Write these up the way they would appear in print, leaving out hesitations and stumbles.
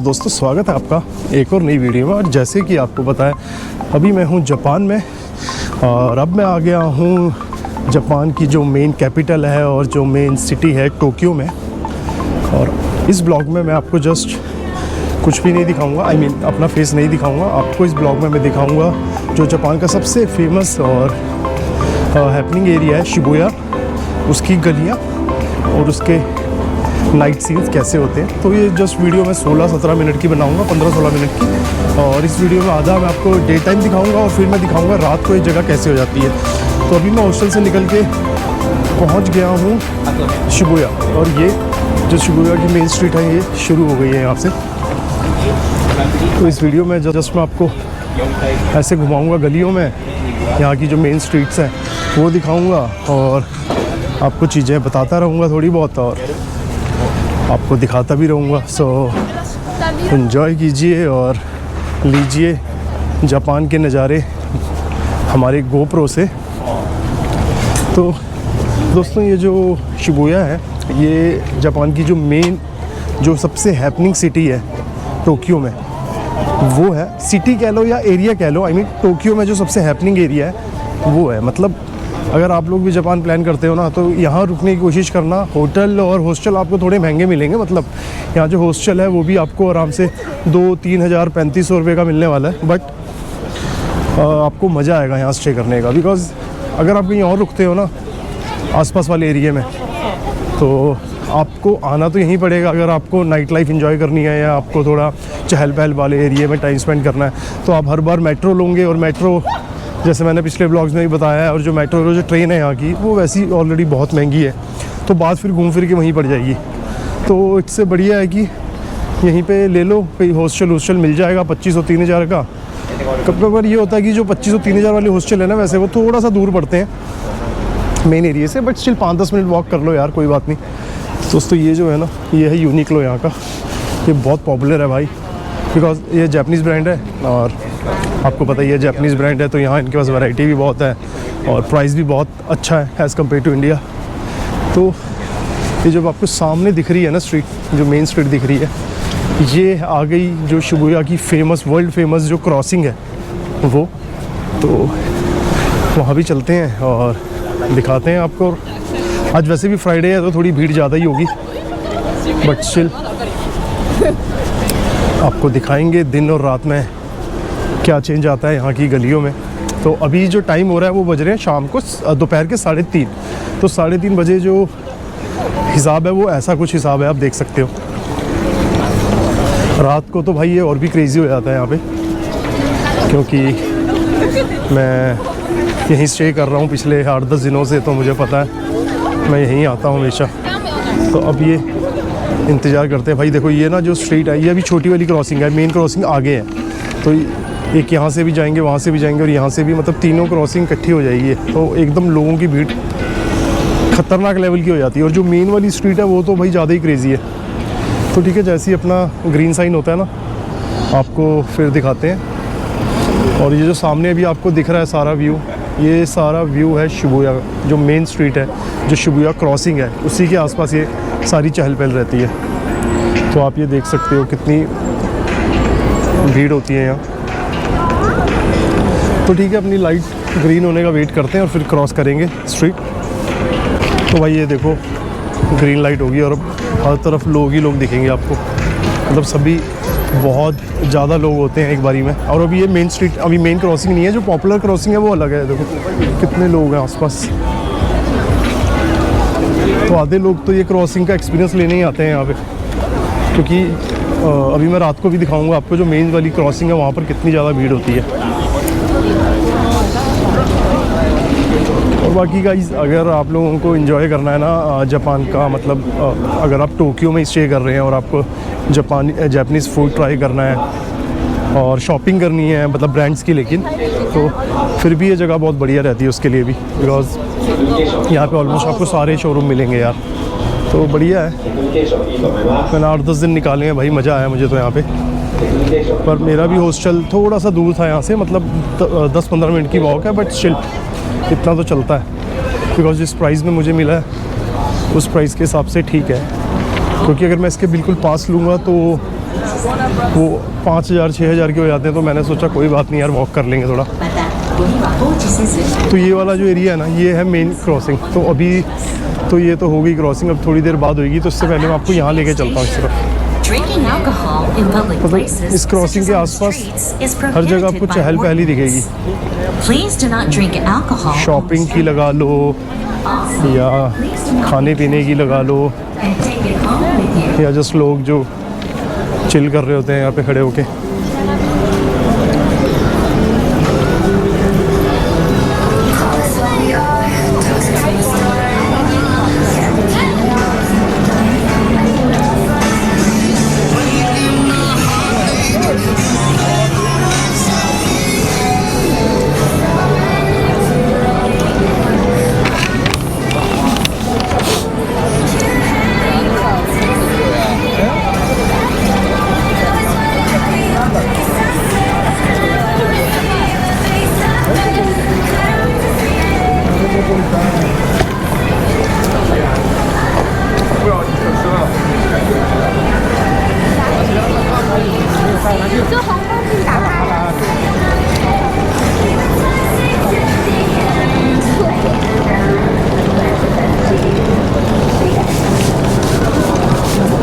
दोस्तों स्वागत है आपका एक और नई वीडियो में। और जैसे कि आपको पता है अभी मैं हूँ जापान में और अब मैं आ गया हूँ जापान की जो मेन कैपिटल है और जो मेन सिटी है टोक्यो में। और इस ब्लॉग में मैं आपको जस्ट कुछ भी नहीं दिखाऊंगा, अपना फेस नहीं दिखाऊंगा आपको। इस ब्लॉग में मैं दिखाऊंगा जो जापान का सबसे फेमस और हैपनिंग एरिया है शिबुया, उसकी गलियाँ और उसके नाइट सीन्स कैसे होते हैं। तो ये जस्ट वीडियो मैं 16-17 मिनट की बनाऊंगा, 15-16 मिनट की। और इस वीडियो में आधा मैं आपको डे टाइम दिखाऊंगा और फिर मैं दिखाऊंगा रात को ये जगह कैसे हो जाती है। तो अभी मैं हॉस्टल से निकल के पहुंच गया हूँ शिबुया और ये जो शिबुया की मेन स्ट्रीट है ये शुरू हो गई है यहाँ से। तो इस वीडियो में जस्ट मैं आपको ऐसे घुमाऊँगा गलियों में, यहाँ की जो मेन स्ट्रीट्स हैं वो दिखाऊँगा और आपको चीज़ें बताता रहूँगा थोड़ी बहुत और आपको दिखाता भी रहूँगा। सो एंजॉय कीजिए और लीजिए जापान के नज़ारे हमारे गोप्रो से। तो दोस्तों ये जो शिबुया है ये जापान की जो मेन जो सबसे हैपनिंग सिटी है टोक्यो में वो है। सिटी कह लो या एरिया कह लो, टोक्यो में जो सबसे हैपनिंग एरिया है वो है। मतलब अगर आप लोग भी जापान प्लान करते हो ना तो यहाँ रुकने की कोशिश करना। होटल और हॉस्टल आपको थोड़े महंगे मिलेंगे, मतलब यहाँ जो हॉस्टल है वो भी आपको आराम से 2-3 हज़ार 3500 रुपये का मिलने वाला है। बट आपको मज़ा आएगा यहाँ स्टे करने का, बिकॉज़ अगर आप कहीं और रुकते हो ना आसपास वाले एरिया में तो आपको आना तो यहीं पड़ेगा। अगर आपको नाइट लाइफ एंजॉय करनी है या आपको थोड़ा चहल पहल वाले एरिया में टाइम स्पेंड करना है तो आप हर बार मेट्रो लोगे। और मेट्रो जैसे मैंने पिछले ब्लॉग्स में भी बताया है, और जो मेट्रो जो ट्रेन है यहाँ की वो वैसी ऑलरेडी बहुत महंगी है, तो बात फिर घूम फिर के वहीं पड़ जाएगी। तो इससे बढ़िया है कि यहीं पे ले लो, कहीं हॉस्टल मिल जाएगा 2500-3000 का। कभी कभार ये होता है कि जो 2500-3000 वाले हॉस्टल है ना वैसे वो थोड़ा सा दूर पड़ते हैं मेन एरिया से, बट स्टिल 5-10 मिनट वॉक कर लो यार, कोई बात नहीं। दोस्तों ये जो है ना ये है यूनिक्लो यहाँ का, ये बहुत पॉपुलर है भाई, बिकॉज ये जापानीज़ ब्रांड है और आपको पता ही है जापानीज़ ब्रांड है तो यहाँ इनके पास वैरायटी भी बहुत है और प्राइस भी बहुत अच्छा है एज़ कम्पेयर टू इंडिया। तो ये जब आपको सामने दिख रही है ना स्ट्रीट, जो मेन स्ट्रीट दिख रही है, ये आ गई जो शिबुया की फेमस, वर्ल्ड फेमस जो क्रॉसिंग है वो। तो वहाँ भी चलते हैं और दिखाते हैं आपको। आज वैसे भी फ्राइडे है तो थोड़ी भीड़ ज़्यादा ही होगी, बट स्टिल आपको दिखाएंगे दिन और रात में क्या चेंज आता है यहाँ की गलियों में। तो अभी जो टाइम हो रहा है वो बज रहे हैं शाम को दोपहर के 3:30। तो 3:30 बजे जो हिसाब है वो ऐसा कुछ हिसाब है, आप देख सकते हो। रात को तो भाई ये और भी क्रेज़ी हो जाता है यहाँ पे, क्योंकि मैं यहीं स्टे कर रहा हूँ पिछले 8-10 दिनों से, तो मुझे पता है मैं यहीं आता हूँ हमेशा। तो अब ये इंतज़ार करते हैं भाई। देखो ये ना जो स्ट्रीट है ये अभी छोटी वाली क्रॉसिंग है, मेन क्रॉसिंग आगे है। तो एक यहाँ से भी जाएंगे, वहाँ से भी जाएंगे और यहाँ से भी, मतलब तीनों क्रॉसिंग इकट्ठी हो जाएगी। तो एकदम लोगों की भीड़ ख़तरनाक लेवल की हो जाती है। और जो मेन वाली स्ट्रीट है वो तो भाई ज़्यादा ही क्रेज़ी है। तो ठीक है, जैसे ही अपना ग्रीन साइन होता है ना आपको फिर दिखाते हैं। और ये जो सामने अभी आपको दिख रहा है सारा व्यू, ये सारा व्यू है शिबुया, जो मेन स्ट्रीट है, जो शिबुया क्रॉसिंग है उसी के आसपास ये सारी चहल पहल रहती है। तो आप ये देख सकते हो कितनी भीड़ होती है यहाँ। तो ठीक है, अपनी लाइट ग्रीन होने का वेट करते हैं और फिर क्रॉस करेंगे स्ट्रीट। तो भाई ये देखो ग्रीन लाइट होगी और अब हर तरफ लोग ही लोग दिखेंगे आपको, मतलब सभी बहुत ज़्यादा लोग होते हैं एक बारी में। और अभी ये मेन स्ट्रीट, अभी मेन क्रॉसिंग नहीं है, जो पॉपुलर क्रॉसिंग है वो अलग है। देखो कितने लोग हैं आसपास। तो आधे लोग तो ये क्रॉसिंग का एक्सपीरियंस लेने ही आते हैं यहाँ पे, क्योंकि अभी मैं रात को भी दिखाऊंगा आपको जो मेन वाली क्रॉसिंग है वहाँ पर कितनी ज़्यादा भीड़ होती है। और बाकी गाइस अगर आप लोगों को एंजॉय करना है ना जापान का, मतलब अगर आप टोक्यो में स्टे कर रहे हैं और आपको जापानीज़ फूड ट्राई करना है और शॉपिंग करनी है, मतलब ब्रांड्स की, लेकिन तो फिर भी ये जगह बहुत बढ़िया रहती है उसके लिए भी, बिकॉज़ यहाँ पे ऑलमोस्ट आपको सारे शोरूम मिलेंगे यार। तो बढ़िया है। मैंने 8-10 दिन निकाले हैं भाई, मज़ा आया मुझे तो यहाँ पे। पर मेरा भी हॉस्टल थोड़ा सा दूर था यहाँ से, मतलब 10-15 मिनट की वॉक है, बट स्टिल इतना तो चलता है, बिकॉज जिस प्राइस में मुझे मिला है उस प्राइस के हिसाब से ठीक है। क्योंकि अगर मैं इसके बिल्कुल पास लूँगा तो वो 5,000-6,000 के हो जाते हैं, तो मैंने सोचा कोई बात नहीं यार, वॉक कर लेंगे थोड़ा। तो ये वाला जो एरिया है ना, ये है मेन क्रॉसिंग। तो अभी तो ये तो होगी क्रॉसिंग, अब थोड़ी देर बाद होगी, तो इससे पहले मैं आपको यहाँ लेके चलता हूँ इस तरफ। मतलब इस क्रॉसिंग के आसपास हर जगह आपको चहल पहल ही दिखेगी। शॉपिंग की लगा लो या खाने पीने की लगा लो, या जस्ट लोग जो चिल कर रहे होते हैं यहाँ पे खड़े होके।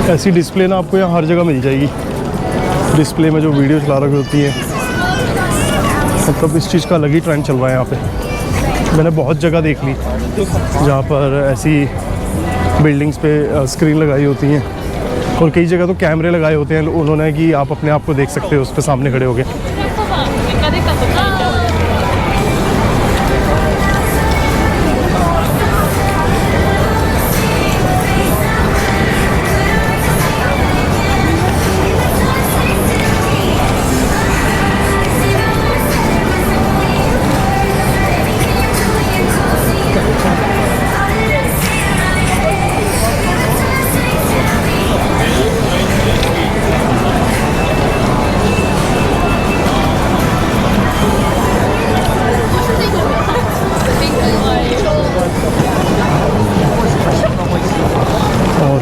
ऐसी डिस्प्ले ना आपको यहाँ हर जगह मिल जाएगी। डिस्प्ले में जो वीडियो चला रखी होती है, मतलब इस चीज़ का अलग ही ट्रेंड चल रहा है यहाँ पे। मैंने बहुत जगह देख ली जहाँ पर ऐसी बिल्डिंग्स पे स्क्रीन लगाई होती हैं, और कई जगह तो कैमरे लगाए होते हैं उन्होंने कि आप अपने आप को देख सकते हो उस पर सामने खड़े होके।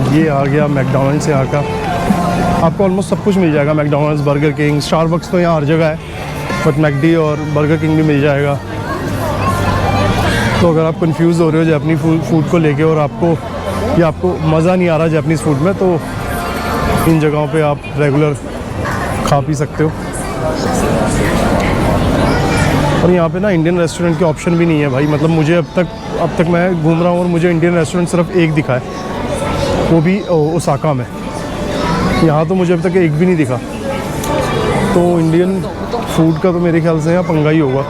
ये आ गया मैकडॉनल्ड्स से आकर। आपको ऑलमोस्ट सब कुछ मिल जाएगा, मैकडॉनल्ड्स, बर्गर किंग, स्टारबक्स तो यहाँ हर जगह है, बट मैकडी और बर्गर किंग भी मिल जाएगा। तो अगर आप कंफ्यूज हो रहे हो जापानी फूड को लेके और आपको मज़ा नहीं आ रहा जापानीज़ फूड में, तो इन जगहों पे आप रेगुलर खा पी सकते हो। और यहाँ पे ना इंडियन रेस्टोरेंट के ऑप्शन भी नहीं है भाई। मतलब मुझे अब तक मैं घूम रहा हूँ और मुझे इंडियन रेस्टोरेंट सिर्फ एक दिखा है, वो भी ओसाका में। यहाँ तो मुझे अब तक एक भी नहीं दिखा। तो इंडियन फूड का तो मेरे ख्याल से यहाँ पंगा ही होगा।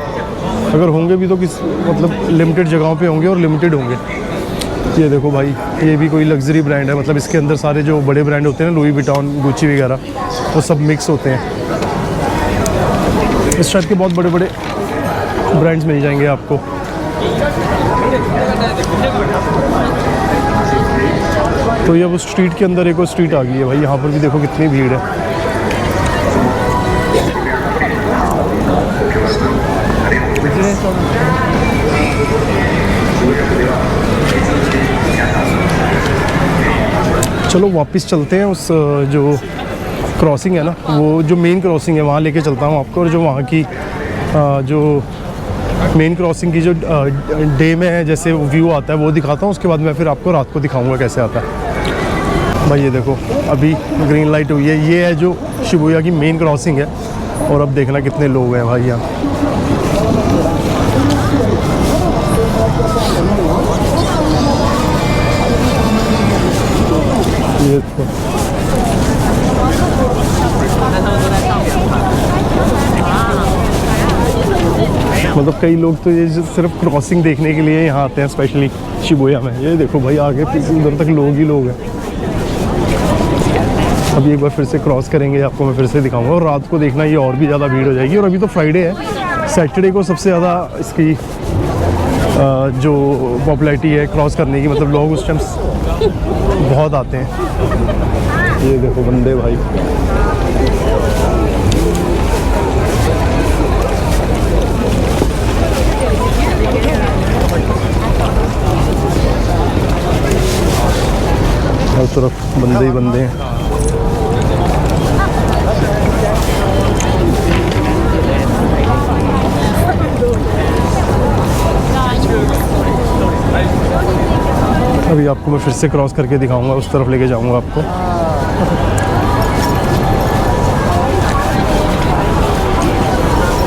अगर होंगे भी तो मतलब लिमिटेड जगहों पे होंगे और लिमिटेड होंगे। ये देखो भाई, ये भी कोई लग्जरी ब्रांड है। मतलब इसके अंदर सारे जो बड़े ब्रांड होते हैं ना, लुई विटॉन, गुच्ची वगैरह, वो सब मिक्स होते हैं। इस टाइप के बहुत बड़े बड़े ब्रांड्स मिल जाएंगे आपको। तो ये वो स्ट्रीट के अंदर एक और स्ट्रीट आ गई है भाई। यहाँ पर भी देखो कितनी भीड़ है। चलो वापस चलते हैं। उस जो क्रॉसिंग है ना, वो जो मेन क्रॉसिंग है वहाँ लेके चलता हूँ आपको। और जो वहाँ की जो मेन क्रॉसिंग की जो डे में है जैसे व्यू आता है वो दिखाता हूँ। उसके बाद मैं फिर आपको रात को दिखाऊंगा कैसे आता है। भाई ये देखो अभी ग्रीन लाइट हुई है। ये है जो शिबुया की मेन क्रॉसिंग है। और अब देखना कितने लोग हैं भाई यहाँ। ये मतलब कई लोग तो ये सिर्फ क्रॉसिंग देखने के लिए यहाँ आते हैं, स्पेशली शिबुया में। ये देखो भाई आगे पीछे उधर तक लोग ही लोग हैं। अभी एक बार फिर से क्रॉस करेंगे, आपको मैं फिर से दिखाऊंगा। और रात को देखना ये और भी ज़्यादा भीड़ हो जाएगी। और अभी तो फ्राइडे है, सैटरडे को सबसे ज़्यादा इसकी जो पॉपुलैरिटी है क्रॉस करने की। मतलब लोग उस टाइम बहुत आते हैं। ये देखो बंदे भाई। हर तरफ बंदे ही बंदे हैं। भाई आपको मैं फिर से क्रॉस करके दिखाऊंगा, उस तरफ लेके जाऊंगा आपको।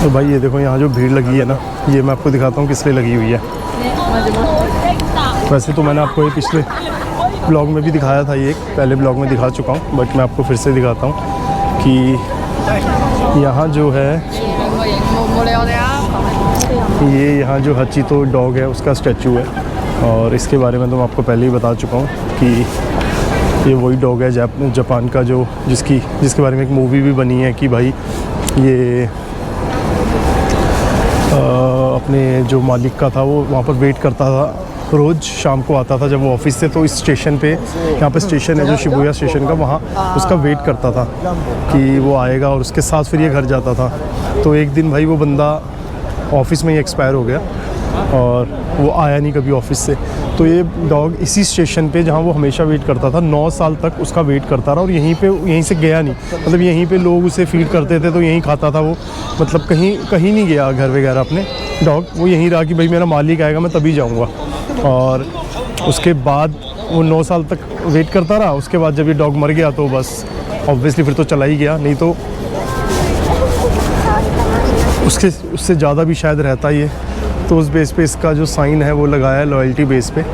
तो भाई ये देखो यहाँ जो भीड़ लगी है ना, ये मैं आपको दिखाता हूँ किस लिए लगी हुई है। वैसे तो मैंने आपको ये पिछले ब्लॉग में भी दिखाया था, ये पहले ब्लॉग में दिखा चुका हूँ, बट मैं आपको फिर से दिखाता हूँ कि यहाँ जो है ये यहाँ जो हचीतो डॉग है उसका स्टैचू है। और इसके बारे में तो मैं आपको पहले ही बता चुका हूँ कि ये वही डॉग है जापान का जिसके बारे में एक मूवी भी बनी है कि भाई ये अपने जो मालिक का था वो वहाँ पर वेट करता था, रोज़ शाम को आता था जब वो ऑफिस से, तो इस स्टेशन पे, यहाँ पे स्टेशन है जो शिबुया स्टेशन का, वहाँ उसका वेट करता था कि वो आएगा और उसके साथ फिर ये घर जाता था। तो एक दिन भाई वो बंदा ऑफिस में ही एक्सपायर हो गया और वो आया नहीं कभी ऑफिस से। तो ये डॉग इसी स्टेशन पे जहाँ वो हमेशा वेट करता था 9 साल तक उसका वेट करता रहा और यहीं से गया नहीं, मतलब यहीं पे लोग उसे फीड करते थे तो यहीं खाता था वो, मतलब कहीं नहीं गया घर वगैरह अपने डॉग, वो यहीं रहा कि भाई मेरा मालिक आएगा मैं तभी जाऊँगा। और उसके बाद वो 9 साल तक वेट करता रहा। उसके बाद जब ये डॉग मर गया तो बस ऑब्वियसली फिर तो चला ही गया, नहीं तो उससे ज़्यादा भी शायद रहता ये। तो उस बेस पे इसका जो साइन है वो लगाया है लॉयल्टी बेस पे।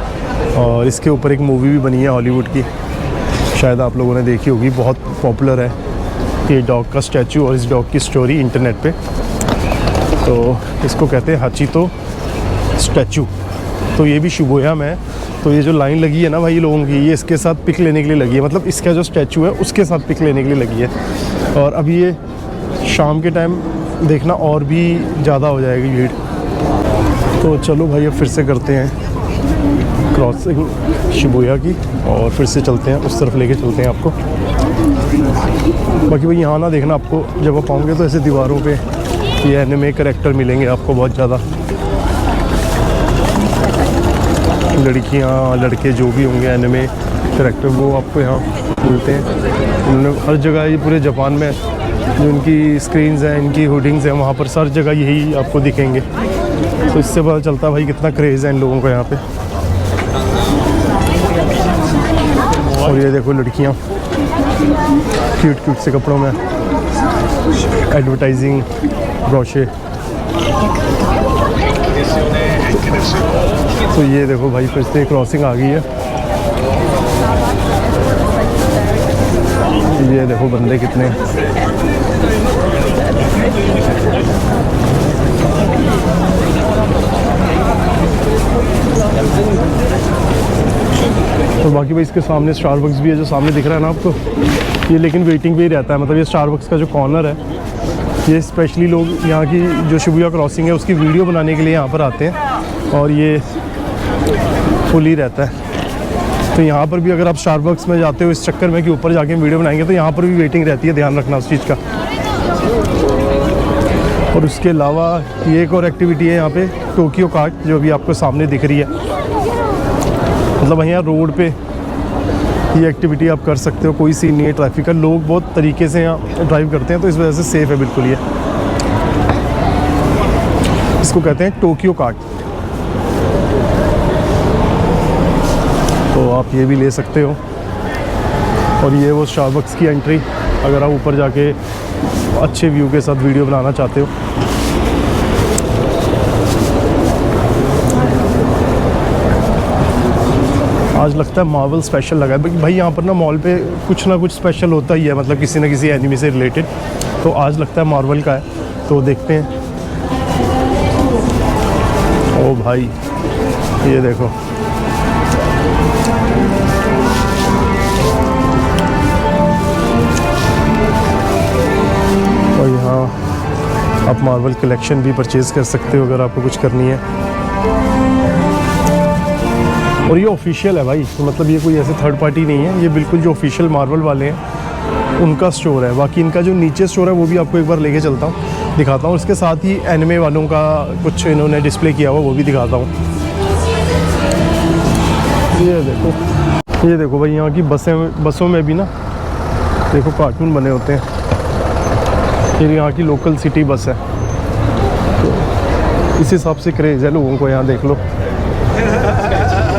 और इसके ऊपर एक मूवी भी बनी है हॉलीवुड की, शायद आप लोगों ने देखी होगी, बहुत पॉपुलर है ये डॉग का स्टैचू और इस डॉग की स्टोरी इंटरनेट पे। तो इसको कहते हैं हचीतो स्टैचू। तो ये भी शिबुया में है। तो ये जो लाइन लगी है ना भाई लोगों की, ये इसके साथ पिक लेने के लिए लगी है, मतलब इसका जो स्टैचू है उसके साथ पिक लेने के लिए लगी है। और अभी ये शाम के टाइम देखना और भी ज़्यादा हो जाएगी भीड़। तो चलो भाई अब फिर से करते हैं क्रॉसिंग शिबुया की और फिर से चलते हैं उस तरफ, लेके चलते हैं आपको। बाकी भाई यहाँ ना देखना, आपको जब आप पाओगे तो ऐसे दीवारों पे ये एनिमे कैरेक्टर मिलेंगे आपको बहुत ज़्यादा, लड़कियाँ लड़के जो भी होंगे एनिमे कैरेक्टर वो आपको यहाँ मिलते हैं। उन्होंने हर जगह, ये पूरे जापान में जो इनकी स्क्रीन्स हैं, इनकी होर्डिंग्स हैं, वहाँ पर हर जगह यही आपको दिखेंगे। तो इससे पता चलता है भाई कितना क्रेज़ है इन लोगों का यहाँ पे। और ये देखो लड़कियाँ क्यूट से कपड़ों में, एडवर्टाइजिंग ब्रोशे। तो ये देखो भाई फिर से क्रॉसिंग आ गई है। ये देखो बंदे कितने, तो बाकी भाई इसके सामने स्टारबक्स भी है जो सामने दिख रहा है ना आपको, ये लेकिन वेटिंग पे ही रहता है। मतलब ये स्टारबक्स का जो कॉर्नर है, ये स्पेशली लोग यहाँ की जो शिबुया क्रॉसिंग है उसकी वीडियो बनाने के लिए यहाँ पर आते हैं और ये फुल ही रहता है। तो यहाँ पर भी अगर आप स्टारबक्स में जाते हो इस चक्कर में कि ऊपर जाके वीडियो बनाएंगे, तो यहाँ पर भी वेटिंग रहती है, ध्यान रखना उस चीज़ का। और उसके अलावा ये एक और एक्टिविटी है यहाँ पे, टोक्यो कार्ट, जो भी आपको सामने दिख रही है। मतलब यहाँ रोड पे ये एक्टिविटी आप कर सकते हो, कोई सीन नहीं है ट्रैफिक का, लोग बहुत तरीके से यहाँ ड्राइव करते हैं, तो इस वजह से सेफ़ है बिल्कुल। ये इसको कहते हैं टोक्यो कार्ट। तो आप ये भी ले सकते हो। और ये वो स्टारबक्स की एंट्री, अगर आप ऊपर जाके अच्छे व्यू के साथ वीडियो बनाना चाहते हो। आज लगता है मार्वल स्पेशल लगा है भाई। यहाँ पर ना मॉल पे कुछ ना कुछ स्पेशल होता ही है, मतलब किसी न किसी एनिमे से रिलेटेड। तो आज लगता है मार्वल का है, तो देखते हैं। ओ भाई ये देखो, और यहाँ आप मार्वल कलेक्शन भी परचेज़ कर सकते हो अगर आपको कुछ करनी है। और ये ऑफिशियल है भाई, मतलब ये कोई ऐसे थर्ड पार्टी नहीं है, ये बिल्कुल जो ऑफिशियल मार्वल वाले हैं उनका स्टोर है। बाकी इनका जो नीचे स्टोर है वो भी आपको एक बार लेके चलता हूँ, दिखाता हूँ। इसके साथ ही एनिमे वालों का कुछ इन्होंने डिस्प्ले किया हुआ, वो भी दिखाता हूँ। ये देखो भाई, यहाँ की बसों में भी ना देखो कार्टून बने होते हैं। ये यहाँ की लोकल सिटी बस है, तो इस हिसाब से क्रेज़ है लोगों को। यहाँ देख लो,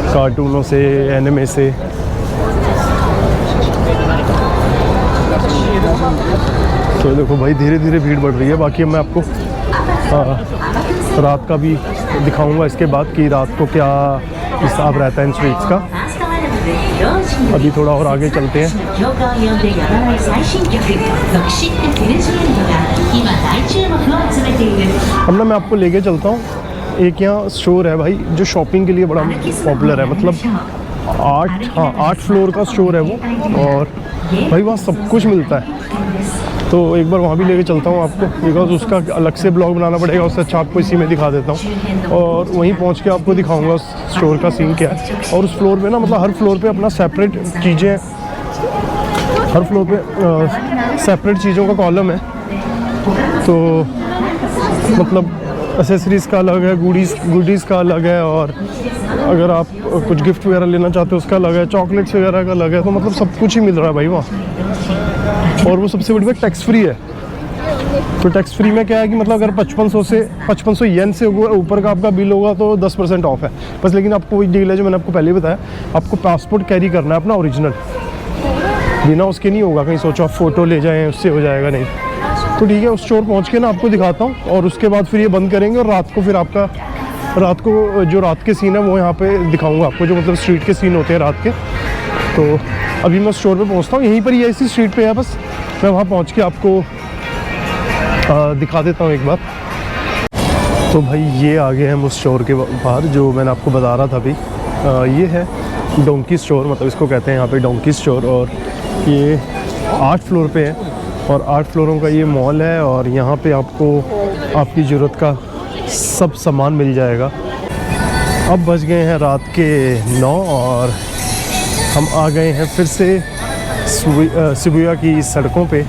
कार्टूनों से, एनिमे से। तो देखो भाई धीरे धीरे भीड़ बढ़ रही है। बाकी मैं आपको रात का भी दिखाऊंगा इसके बाद कि रात को क्या हिसाब रहता है इन स्ट्रीट्स का। अभी थोड़ा और आगे चलते हैं। अब ना मैं आपको लेके चलता हूँ, एक यहाँ स्टोर है भाई जो शॉपिंग के लिए बड़ा पॉपुलर है। मतलब 8 फ्लोर का स्टोर है वो, और भाई वहाँ सब कुछ मिलता है। तो एक बार वहाँ भी लेके चलता हूँ आपको, बिकॉज उसका अलग से ब्लॉग बनाना पड़ेगा, उससे अच्छा आपको इसी में दिखा देता हूँ। और वहीं पहुँच के आपको दिखाऊंगा उस स्टोर का सीन क्या है। और उस फ्लोर पे ना, मतलब हर फ्लोर पे अपना सेपरेट चीज़ें, हर फ्लोर पे सेपरेट चीज़ों का कॉलम है। तो मतलब एसेसरीज़ का अलग है, गुडीज़ का अलग है, और अगर आप कुछ गिफ्ट वगैरह लेना चाहते हो उसका अलग है, चॉकलेट्स वगैरह का अलग है। तो मतलब सब कुछ ही मिल रहा है भाई वहाँ। और वो सबसे बड़ी बात टैक्स फ्री है। तो टैक्स फ्री में क्या है कि मतलब अगर 5500 येन से ऊपर का आपका बिल होगा तो 10% ऑफ है बस। लेकिन आपको वही डील है जो मैंने आपको पहले बताया, आपको पासपोर्ट कैरी करना है अपना ओरिजिनल, बिना उसके नहीं होगा। कहीं सोचो आप फ़ोटो ले जाएँ उससे हो जाएगा, नहीं। तो ठीक है, उस स्टोर पहुँच के ना आपको दिखाता हूँ, और उसके बाद फिर ये बंद करेंगे। और रात को फिर आपका जो रात के सीन है वो यहाँ पे दिखाऊंगा आपको, जो मतलब स्ट्रीट के सीन होते हैं रात के। तो अभी मैं स्टोर पे पहुँचता हूँ, यहीं पर ही इसी स्ट्रीट पे है बस। मैं वहाँ पहुँच के आपको दिखा देता हूँ एक बार। तो भाई ये आ गए हम उस स्टोर के बाहर जो मैंने आपको बता रहा था अभी। ये है डोंकी स्टोर, मतलब इसको कहते हैं यहाँ पे डोंकी स्टोर। और ये 8 फ्लोर पे है, और 8 फ्लोरों का ये मॉल है। और यहाँ पे आपको आपकी ज़रूरत का सब सामान मिल जाएगा। अब बज गए हैं रात के 9, और हम आ गए हैं फिर से शिबुया की सड़कों पे,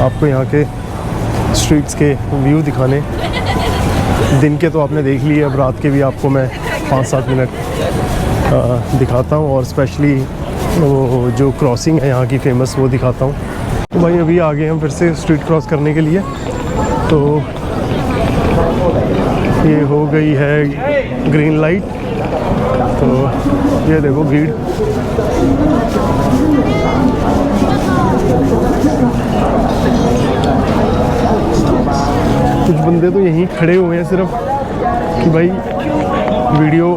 आपको यहाँ के स्ट्रीट्स के व्यू दिखाने। दिन के तो आपने देख लिए, अब रात के भी आपको मैं 5-7 मिनट दिखाता हूँ। और स्पेशली वो जो क्रॉसिंग है यहाँ की फेमस, वो दिखाता हूँ। तो भाई अभी आ गए हम फिर से स्ट्रीट क्रॉस करने के लिए। तो ये हो गई है ग्रीन लाइट। तो ये देखो भीड़। कुछ बंदे तो यहीं खड़े हुए हैं सिर्फ कि भाई वीडियो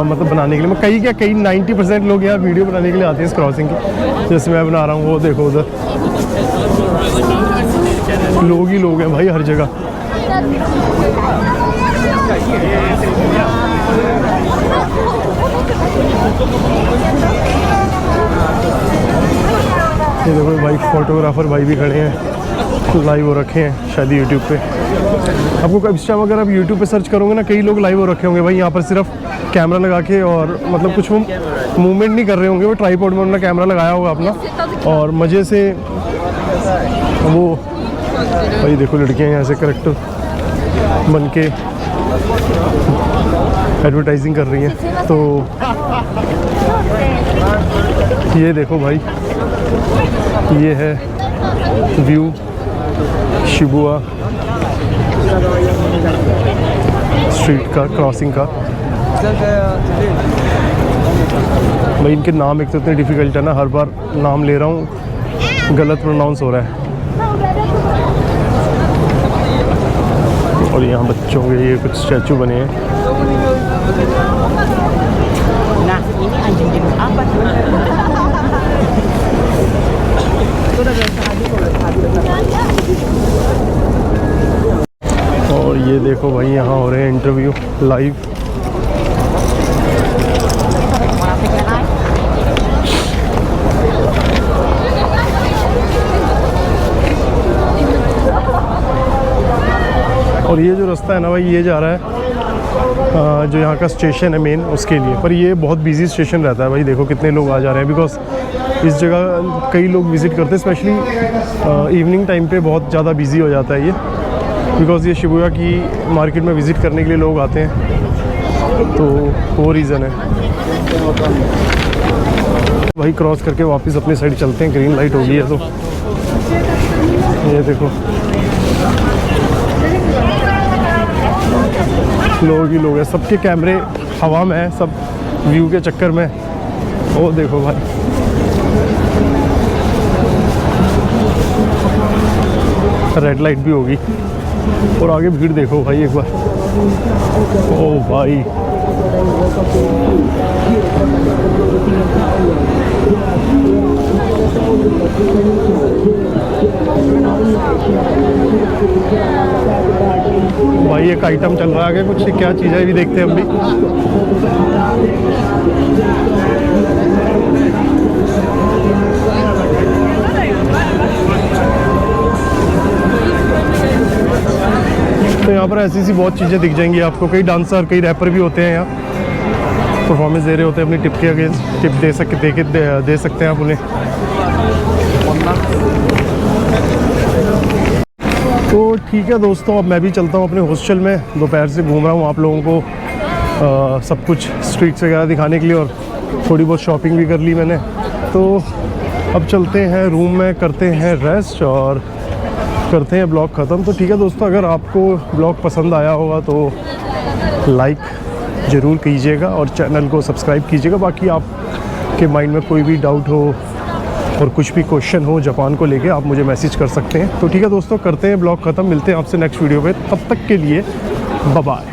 मतलब बनाने के लिए। मैं कई 90% लोग यहाँ वीडियो बनाने के लिए आते हैं इस क्रॉसिंग की, जैसे मैं बना रहा हूँ। वो देखो उधर लोग ही लोग हैं भाई हर जगह। ये देखो भाई फोटोग्राफर भाई भी खड़े हैं, लाइव हो रखे हैं शायद यूट्यूब पे। आपको इस टाइम अगर आप यूट्यूब पे सर्च करोगे ना, कई लोग लाइव हो रखे होंगे भाई यहाँ पर, सिर्फ कैमरा लगा के। और मतलब कुछ वो मूवमेंट नहीं कर रहे होंगे, वो ट्राइपॉड में उन्होंने कैमरा लगाया होगा अपना, और मज़े से वो भाई देखो लड़कियाँ यहाँ से करेक्टर बन के एडवर्टाइजिंग कर रही हैं। तो ये देखो भाई, ये है व्यू शिबुया स्ट्रीट का, क्रॉसिंग का। भाई इनके नाम एक तो इतने डिफ़िकल्ट है ना, हर बार नाम ले रहा हूँ गलत प्रोनाउंस हो रहा है। और यहाँ बच्चों के ये कुछ स्टैचू बने हैं। और ये देखो भाई यहाँ हो रहे हैं इंटरव्यू लाइव। और ये जो रास्ता है ना भाई, ये जा रहा है जो यहाँ का स्टेशन है मेन, उसके लिए। पर ये बहुत बिजी स्टेशन रहता है भाई, देखो कितने लोग आ जा रहे हैं। बिकॉज इस जगह कई लोग विज़िट करते हैं, स्पेशली इवनिंग टाइम पे बहुत ज़्यादा बिजी हो जाता है ये। बिकॉज ये शिबुया की मार्केट में विज़िट करने के लिए लोग आते हैं, तो वो रीज़न है भाई। क्रॉस करके वापस अपनी साइड चलते हैं, ग्रीन लाइट हो गई है। तो ये देखो लोग ही लोग हैं, सबके कैमरे हवा में है, सब व्यू के चक्कर में। ओ देखो भाई, रेड लाइट भी होगी और आगे भीड़ देखो भाई एक बार। ओ भाई भाई एक आइटम चल रहा है आगे, कुछ क्या चीज़ है ये भी देखते हैं हम भी। तो यहाँ पर ऐसी सी बहुत चीज़ें दिख जाएंगी आपको। कई डांसर, कई रैपर भी होते हैं यहाँ, परफॉर्मेंस दे रहे होते हैं अपनी टिप के अगेंस्ट। टिप दे सकते हैं आप उन्हें। तो ठीक है दोस्तों, अब मैं भी चलता हूँ अपने हॉस्टल में। दोपहर से घूम रहा हूँ आप लोगों को सब कुछ स्ट्रीट्स वगैरह दिखाने के लिए, और थोड़ी बहुत शॉपिंग भी कर ली मैंने। तो अब चलते हैं रूम में, करते हैं रेस्ट और करते हैं ब्लॉग ख़त्म। तो ठीक है दोस्तों, अगर आपको ब्लॉग पसंद आया होगा तो लाइक ज़रूर कीजिएगा और चैनल को सब्सक्राइब कीजिएगा। बाकी आपके माइंड में कोई भी डाउट हो और कुछ भी क्वेश्चन हो जापान को लेके, आप मुझे मैसेज कर सकते हैं। तो ठीक है दोस्तों, करते हैं ब्लॉग ख़त्म, मिलते हैं आपसे नेक्स्ट वीडियो पे। तब तक के लिए बाय बाय।